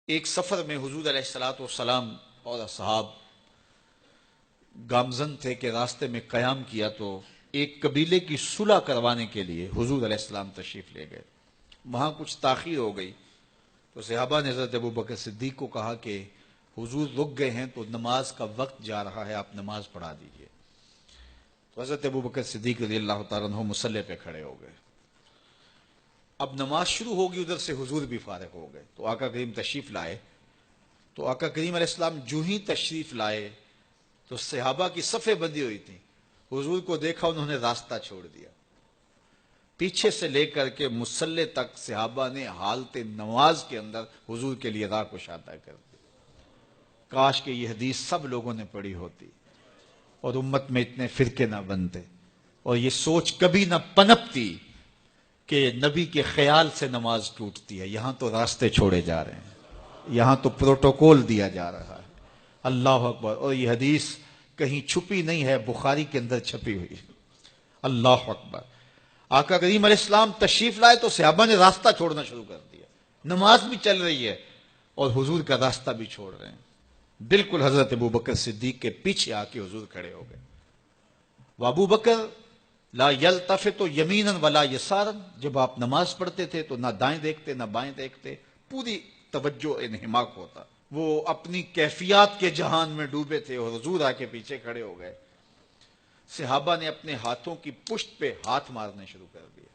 ایک سفر میں حضور علیہ الصلوۃ والسلام اور اصحاب گامزن تھے کہ راستے میں قیام کیا تو ایک قبیلے کی صلح کروانے کے لیے حضور علیہ السلام تشریف لے گئے. وہاں کچھ تاخیر ہو گئی تو صحابہ نے حضرت ابوبکر صدیق کو کہا کہ حضور رک گئے ہیں تو نماز کا وقت جا رہا ہے، آپ نماز پڑھا دیجئے. تو حضرت ابوبکر صدیق رضی اللہ تعالیٰ عنہ مصلی پہ کھڑے ہو گئے. اب نماز شروع ہوگی، ادھر سے حضور بھی فارغ ہو گئے تو آقا کریم تشریف لائے. تو آقا کریم علیہ السلام جو ہی تشریف لائے تو صحابہ کی صفیں بندی ہوئی تھی. حضور کو دیکھا، انہوں نے راستہ چھوڑ دیا. پیچھے سے لے کر کے مصلی تک صحابہ نے حالت نماز کے اندر حضور کے لیے راہ کشادہ کر دی. کاش کہ یہ حدیث سب لوگوں نے پڑھی ہوتی اور امت میں اتنے فرقے نہ بنتے اور یہ سوچ کبھی نہ پنپتی کہ نبی کے خیال سے نماز ٹوٹتی ہے. یہاں تو راستے چھوڑے جا رہے ہیں، یہاں تو پروٹوکول دیا جا رہا ہے. اللہ اکبر. اور یہ حدیث کہیں چھپی نہیں ہے، بخاری کے اندر چھپی ہوئی. اللہ اکبر. آقا کریم علیہ السلام تشریف لائے تو صحابہ نے راستہ چھوڑنا شروع کر دیا. نماز بھی چل رہی ہے اور حضور کا راستہ بھی چھوڑ رہے ہیں. بالکل حضرت ابوبکر صدیق کے پیچھے آ کے حضور کھڑے ہو گئے. وہ ابو بکر لا یلتفت یمینا ولا یسارا، جب آپ نماز پڑھتے تھے تو نہ دائیں دیکھتے نہ بائیں دیکھتے، پوری توجہ انہماک ہوتا. وہ اپنی کیفیات کے جہان میں ڈوبے تھے اور حضور آ کے پیچھے کھڑے ہو گئے. صحابہ نے اپنے ہاتھوں کی پشت پہ ہاتھ مارنے شروع کر دیے.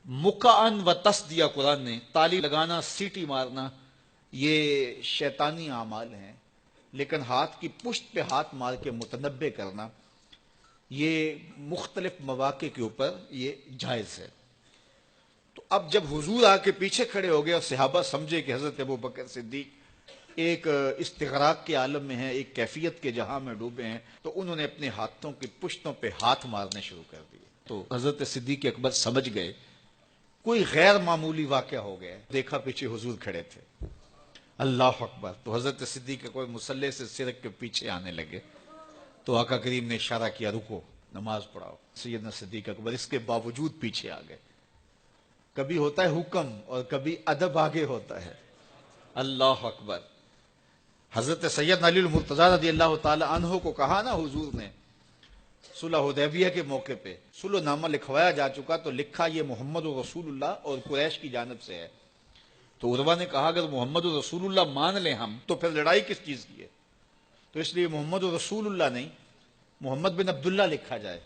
مکعن و تصدیہ، قرآن نے تالی لگانا، سیٹی مارنا، یہ شیطانی اعمال ہیں، لیکن ہاتھ کی پشت پہ ہاتھ مار کے متنبع کرنا یہ مختلف مواقع کے اوپر یہ جائز ہے. تو اب جب حضور آ کے پیچھے کھڑے ہو گئے اور صحابہ سمجھے کہ حضرت ابوبکر صدیق ایک استغراق کے عالم میں ہیں، ایک کیفیت کے جہاں میں ڈوبے ہیں، تو انہوں نے اپنے ہاتھوں کی پشتوں پہ ہاتھ مارنے شروع کر دیے. تو حضرت صدیق اکبر سمجھ گئے کوئی غیر معمولی واقعہ ہو گیا. دیکھا پیچھے حضور کھڑے تھے. اللہ اکبر. تو حضرت صدیق اکبر مصلی سے سرک کے پیچھے آنے لگے تو آقا کریم نے اشارہ کیا رکو، نماز پڑھاؤ. سیدنا صدیق اکبر اس کے باوجود پیچھے آ گئے. کبھی ہوتا ہے حکم اور کبھی ادب آگے ہوتا ہے. اللہ اکبر. حضرت سیدنا علی المرتضیٰ رضی اللہ تعالی عنہ کو کہا نا حضور نے صلح حدیبیہ کے موقع پہ، صلح نامہ لکھوایا جا چکا تو لکھا یہ محمد رسول اللہ اور قریش کی جانب سے ہے. تو عروہ نے کہا اگر محمد رسول اللہ مان لیں ہم تو پھر لڑائی کس چیز کی ہے؟ تو اس لیے محمد رسول اللہ نہیں، محمد بن عبداللہ لکھا جائے.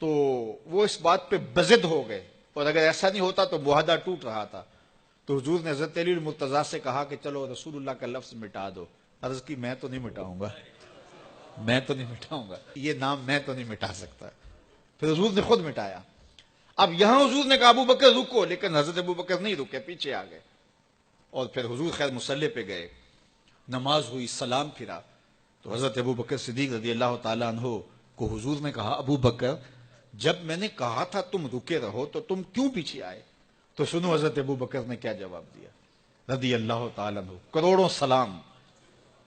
تو وہ اس بات پہ بضد ہو گئے اور اگر ایسا نہیں ہوتا تو معاہدہ ٹوٹ رہا تھا. تو حضور نے حضرت علی المرتضیٰ سے کہا کہ چلو رسول اللہ کا لفظ مٹا دو. عرض کی میں تو نہیں مٹاؤں گا، میں تو نہیں مٹاؤں گا، یہ نام میں تو نہیں مٹا سکتا. پھر حضور نے خود مٹایا. اب یہاں حضور نے کہا ابو بکر رکو، لیکن حضرت ابو بکر نہیں رکے، پیچھے آ گئے. اور پھر حضور خیر مصلی پہ گئے، نماز ہوئی، سلام پھرا. تو حضرت ابو بکر صدیق رضی اللہ تعالیٰ عنہ کو حضور نے کہا ابو بکر جب میں نے کہا تھا تم رکے رہو تو تم کیوں پیچھے آئے؟ تو سنو حضرت ابو بکر نے کیا جواب دیا رضی اللہ تعالیٰ عنہ. کروڑوں سلام،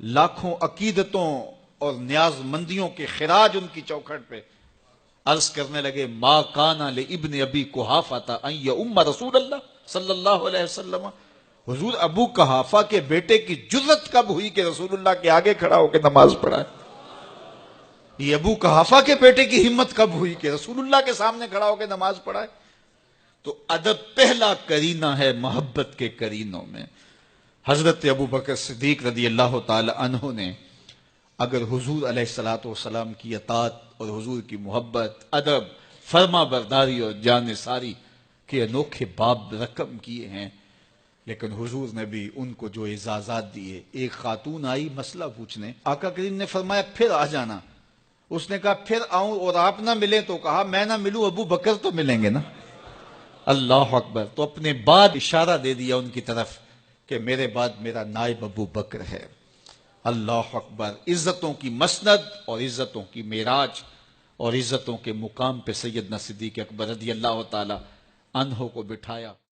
لاکھوں عقیدتوں اور نیاز مندیوں کے خراج ان کی چوکھٹ پہ. عرض کرنے لگے ما کان لابن ابی قحافہ ان یؤم رسول اللہ صلی اللہ علیہ وسلم. حضور ابو قحافہ کے بیٹے کی جرت کب ہوئی کہ رسول اللہ کے آگے کھڑا ہو کے نماز پڑھائے؟ یہ ابو قحافہ کے بیٹے کی ہمت کب ہوئی کہ رسول اللہ کے سامنے کھڑا ہو کے نماز پڑھائے؟ تو ادب پہلا کرینہ ہے محبت کے کرینوں میں. حضرت ابو بکر صدیق رضی اللہ تعالی عنہ نے اگر حضور علیہ الصلوۃ والسلام کی اطاعت اور حضور کی محبت، ادب، فرما برداری اور جانثاری کے انوکھے باب رقم کیے ہیں، لیکن حضور نے بھی ان کو جو اعزازات دیے. ایک خاتون آئی مسئلہ پوچھنے، آقا کریم نے فرمایا پھر آ جانا. اس نے کہا پھر آؤں اور آپ نہ ملیں؟ تو کہا میں نہ ملوں ابو بکر تو ملیں گے نا. اللہ اکبر. تو اپنے بعد اشارہ دے دیا ان کی طرف کہ میرے بعد میرا نائب ابو بکر ہے. اللہ اکبر. عزتوں کی مسند اور عزتوں کی معراج اور عزتوں کے مقام پہ سیدنا صدیق اکبر رضی اللہ تعالی عنہ کو بٹھایا.